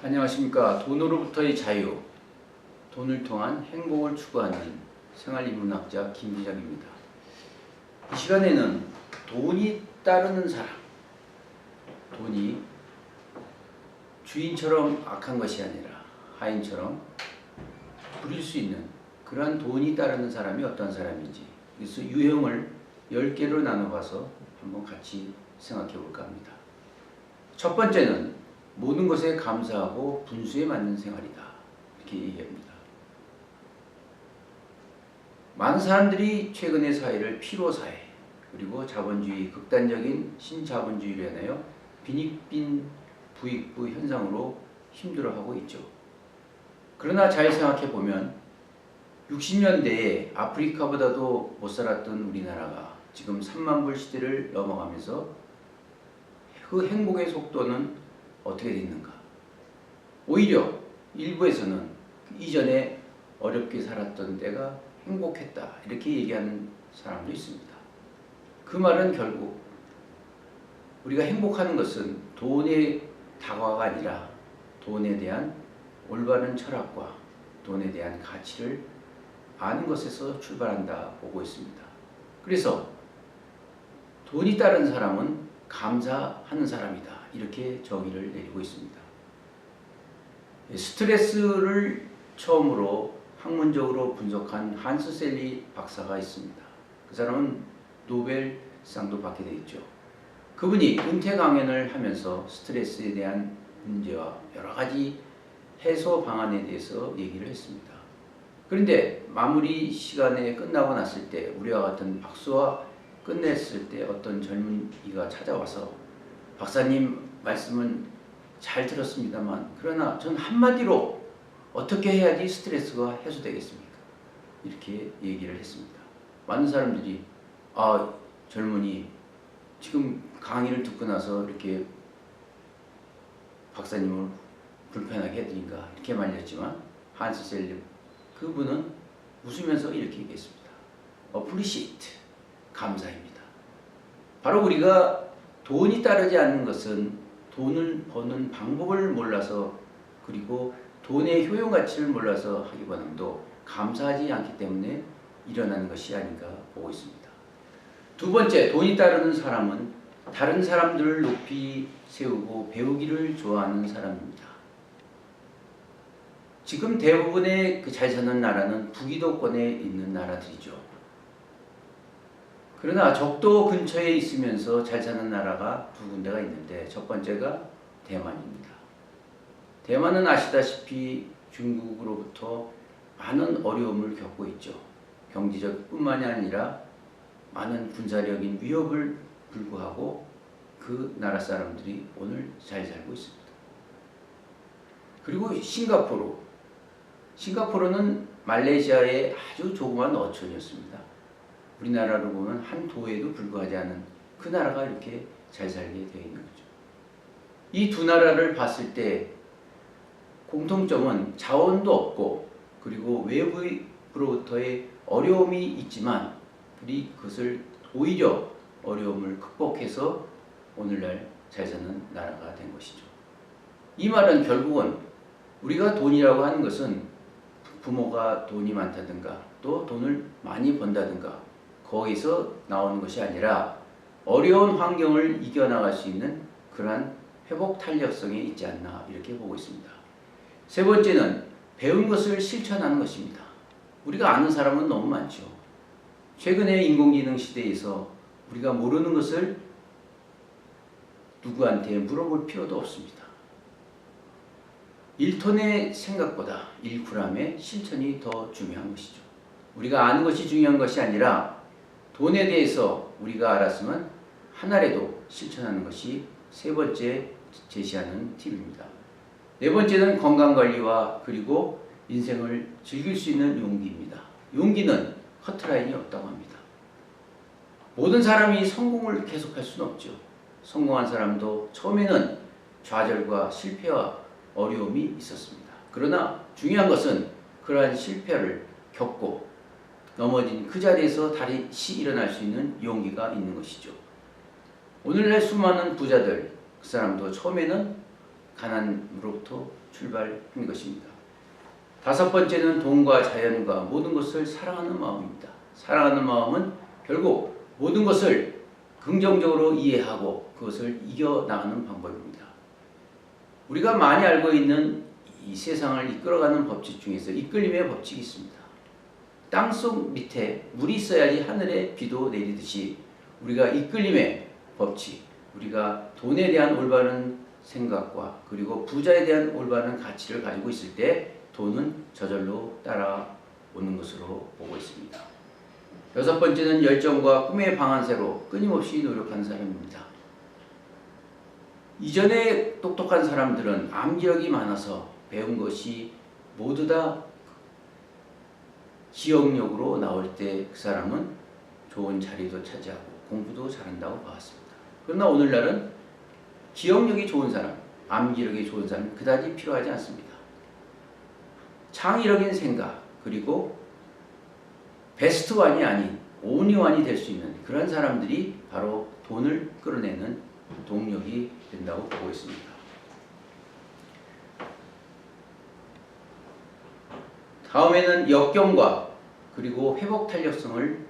안녕하십니까. 돈으로부터의 자유, 돈을 통한 행복을 추구하는 생활인문학자 김기장입니다. 이 시간에는 돈이 따르는 사람, 돈이 주인처럼 악한 것이 아니라 하인처럼 부릴 수 있는 그러한 돈이 따르는 사람이 어떤 사람인지, 그래서 유형을 10개로 나눠봐서 한번 같이 생각해 볼까 합니다. 첫 번째는 모든 것에 감사하고 분수에 맞는 생활이다, 이렇게 얘기합니다. 많은 사람들이 최근의 사회를 피로사회, 그리고 자본주의, 극단적인 신자본주의로 인하여 빈익빈 부익부 현상으로 힘들어하고 있죠. 그러나 잘 생각해 보면 60년대에 아프리카보다도 못 살았던 우리나라가 지금 3만 불 시대를 넘어가면서 그 행복의 속도는 어떻게 됐는가? 오히려 일부에서는 이전에 어렵게 살았던 때가 행복했다, 이렇게 얘기하는 사람도 있습니다. 그 말은 결국 우리가 행복하는 것은 돈의 다과가 아니라 돈에 대한 올바른 철학과 돈에 대한 가치를 아는 것에서 출발한다 보고 있습니다. 그래서 돈이 따른 사람은 감사하는 사람이다, 이렇게 정의를 내리고 있습니다. 스트레스를 처음으로 학문적으로 분석한 한스 셀리 박사가 있습니다. 그 사람은 노벨상도 받게 되어 있죠. 그분이 은퇴 강연을 하면서 스트레스에 대한 문제와 여러 가지 해소 방안에 대해서 얘기를 했습니다. 그런데 마무리 시간에 끝나고 났을 때 우리와 같은 박수와 끝냈을 때 어떤 젊은이가 찾아와서 박사님 말씀은 잘 들었습니다만, 그러나 전 한마디로 어떻게 해야지 스트레스가 해소되겠습니까? 이렇게 얘기를 했습니다. 많은 사람들이 젊은이 지금 강의를 듣고 나서 이렇게 박사님을 불편하게 해드린가, 이렇게 말렸지만 한스 셀리 그분은 웃으면서 이렇게 얘기했습니다. appreciate, 감사입니다. 바로 우리가 돈이 따르지 않는 것은 돈을 버는 방법을 몰라서, 그리고 돈의 효용 가치를 몰라서 하기보다도 감사하지 않기 때문에 일어나는 것이 아닌가 보고 있습니다. 두 번째, 돈이 따르는 사람은 다른 사람들을 높이 세우고 배우기를 좋아하는 사람입니다. 지금 대부분의 그 잘 사는 나라는 북위도권에 있는 나라들이죠. 그러나 적도 근처에 있으면서 잘 사는 나라가 두 군데가 있는데, 첫 번째가 대만입니다. 대만은 아시다시피 중국으로부터 많은 어려움을 겪고 있죠. 경제적 뿐만이 아니라 많은 군사력인 위협을 불구하고 그 나라 사람들이 오늘 잘 살고 있습니다. 그리고 싱가포르는 말레이시아의 아주 조그만 어촌이었습니다. 우리나라로 보면 한 도에도 불과하지 않은 그 나라가 이렇게 잘 살게 되어 있는 거죠. 이 두 나라를 봤을 때 공통점은 자원도 없고, 그리고 외부로부터의 어려움이 있지만 우리 그것을 오히려 어려움을 극복해서 오늘날 잘 사는 나라가 된 것이죠. 이 말은 결국은 우리가 돈이라고 하는 것은 부모가 돈이 많다든가 또 돈을 많이 번다든가 거기서 나오는 것이 아니라 어려운 환경을 이겨나갈 수 있는 그러한 회복 탄력성이 있지 않나, 이렇게 보고 있습니다. 세 번째는 배운 것을 실천하는 것입니다. 우리가 아는 사람은 너무 많죠. 최근의 인공지능 시대에서 우리가 모르는 것을 누구한테 물어볼 필요도 없습니다. 1톤의 생각보다 1g의 실천이 더 중요한 것이죠. 우리가 아는 것이 중요한 것이 아니라 돈에 대해서 우리가 알았으면 하나라도 실천하는 것이 세 번째 제시하는 팁입니다. 네 번째는 건강관리와 그리고 인생을 즐길 수 있는 용기입니다. 용기는 커트라인이 없다고 합니다. 모든 사람이 성공을 계속할 수는 없죠. 성공한 사람도 처음에는 좌절과 실패와 어려움이 있었습니다. 그러나 중요한 것은 그러한 실패를 겪고 넘어진 그 자리에서 다시 일어날 수 있는 용기가 있는 것이죠. 오늘날 수많은 부자들, 그 사람도 처음에는 가난으로부터 출발한 것입니다. 다섯 번째는 돈과 자연과 모든 것을 사랑하는 마음입니다. 사랑하는 마음은 결국 모든 것을 긍정적으로 이해하고 그것을 이겨나가는 방법입니다. 우리가 많이 알고 있는 이 세상을 이끌어가는 법칙 중에서 이끌림의 법칙이 있습니다. 땅속 밑에 물이 있어야지 하늘에 비도 내리듯이 우리가 이끌림의 법칙, 우리가 돈에 대한 올바른 생각과 그리고 부자에 대한 올바른 가치를 가지고 있을 때 돈은 저절로 따라오는 것으로 보고 있습니다. 여섯 번째는 열정과 꿈의 방안새로 끊임없이 노력하는 사람입니다. 이전에 똑똑한 사람들은 암기력이 많아서 배운 것이 모두 다 기억력으로 나올 때 그 사람은 좋은 자리도 차지하고 공부도 잘한다고 봤습니다. 그러나 오늘날은 기억력이 좋은 사람, 암기력이 좋은 사람은 그다지 필요하지 않습니다. 창의력인 생각, 그리고 베스트 완이 아닌 온리 완이 될 수 있는 그런 사람들이 바로 돈을 끌어내는 동력이 된다고 보고 있습니다. 다음에는 역경과 그리고 회복 탄력성을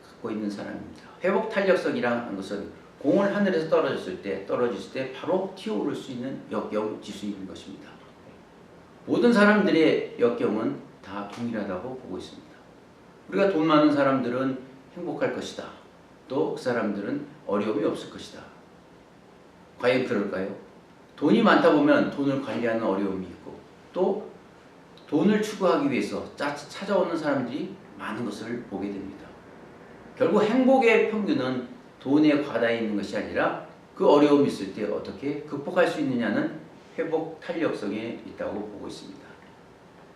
갖고 있는 사람입니다. 회복 탄력성이라는 것은 공을 하늘에서 떨어졌을 때 바로 튀어오를 수 있는 역경 지수인 것입니다. 모든 사람들의 역경은 다 동일하다고 보고 있습니다. 우리가 돈 많은 사람들은 행복할 것이다. 또 그 사람들은 어려움이 없을 것이다. 과연 그럴까요? 돈이 많다 보면 돈을 관리하는 어려움이 있고 또 돈을 추구하기 위해서 찾아오는 사람들이 많은 것을 보게 됩니다. 결국 행복의 평균은 돈에 과다해 있는 것이 아니라 그 어려움이 있을 때 어떻게 극복할 수 있느냐는 회복 탄력성에 있다고 보고 있습니다.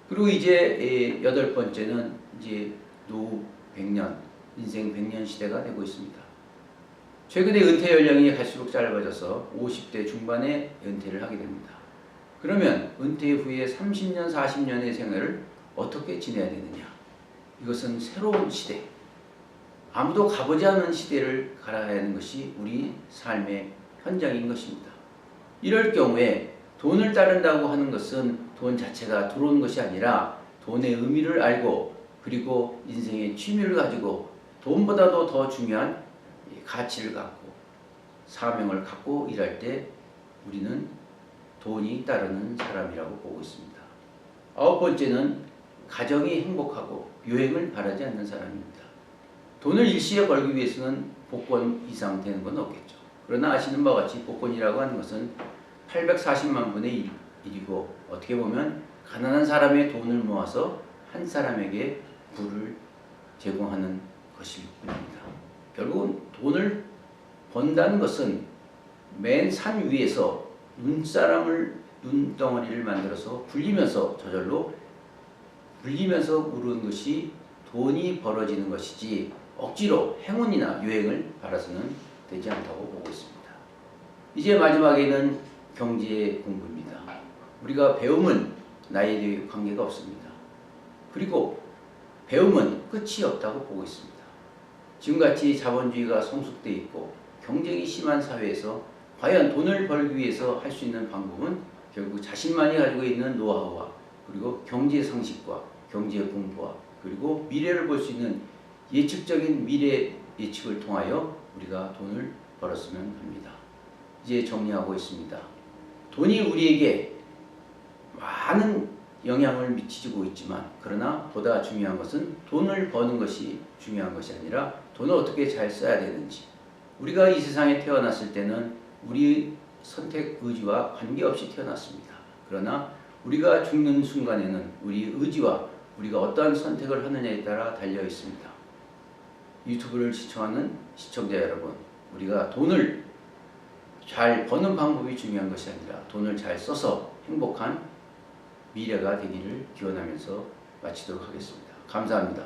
그리고 이제 여덟 번째는 이제 노후 100년, 인생 100년 시대가 되고 있습니다. 최근에 은퇴 연령이 갈수록 짧아져서 50대 중반에 은퇴를 하게 됩니다. 그러면 은퇴 후에 30년, 40년의 생활을 어떻게 지내야 되느냐? 이것은 새로운 시대, 아무도 가보지 않은 시대를 가야 하는 것이 우리 삶의 현장인 것입니다. 이럴 경우에 돈을 따른다고 하는 것은 돈 자체가 들어오는 것이 아니라 돈의 의미를 알고 그리고 인생의 취미를 가지고 돈보다도 더 중요한 가치를 갖고 사명을 갖고 일할 때 우리는 돈이 따르는 사람이라고 보고 있습니다. 아홉 번째는 가정이 행복하고 유행을 바라지 않는 사람입니다. 돈을 일시에 벌기 위해서는 복권 이상 되는 건 없겠죠. 그러나 아시는 바와 같이 복권이라고 하는 것은 840만 분의 1이고 어떻게 보면 가난한 사람의 돈을 모아서 한 사람에게 부를 제공하는 것일 뿐입니다. 결국은 돈을 번다는 것은 맨 산 위에서 눈덩어리를 만들어서 굴리면서 저절로 굴리면서 오르는 것이 돈이 벌어지는 것이지 억지로 행운이나 유행을 바라서는 되지 않다고 보고 있습니다. 이제 마지막에는 경제 공부입니다. 우리가 배움은 나이에 관계가 없습니다. 그리고 배움은 끝이 없다고 보고 있습니다. 지금같이 자본주의가 성숙되어 있고 경쟁이 심한 사회에서 과연 돈을 벌기 위해서 할 수 있는 방법은 결국 자신만이 가지고 있는 노하우와 그리고 경제 상식과 경제 공부와 그리고 미래를 볼 수 있는 예측적인 미래 예측을 통하여 우리가 돈을 벌었으면 합니다. 이제 정리하고 있습니다. 돈이 우리에게 많은 영향을 미치고 있지만 그러나 보다 중요한 것은 돈을 버는 것이 중요한 것이 아니라 돈을 어떻게 잘 써야 되는지, 우리가 이 세상에 태어났을 때는 우리 선택 의지와 관계없이 태어났습니다. 그러나 우리가 죽는 순간에는 우리 의지와 우리가 어떠한 선택을 하느냐에 따라 달려 있습니다. 유튜브를 시청하는 시청자 여러분, 우리가 돈을 잘 버는 방법이 중요한 것이 아니라 돈을 잘 써서 행복한 미래가 되기를 기원하면서 마치도록 하겠습니다. 감사합니다.